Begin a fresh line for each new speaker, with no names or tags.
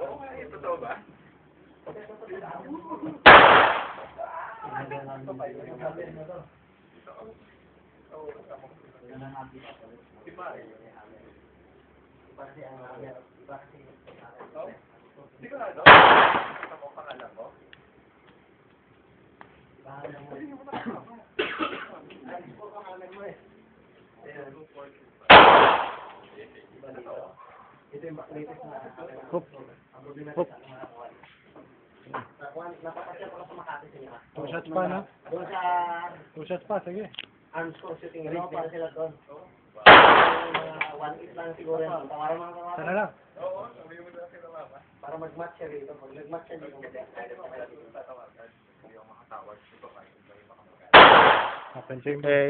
Oo nga, ito totoo ba? Hindi ko na ito. Ito mo pangalan ko.
Hop. Hop.
Napapasya ko sa Makati sila.
2 shots pa, no?
Doon sa
2 shots pa, sige.
arms ko shooting range, dito sila doon. Mga 1-8 lang siguro yan. Para mga mga
Sana lang.
Oo, sabi mo na sila mama.
para mag-match siya rito. Pag nag-match siya dito,
Tatawagan. Hindi ako makatawag. Ito kahit hindi ako makatawag.
Open chamber.
Okay.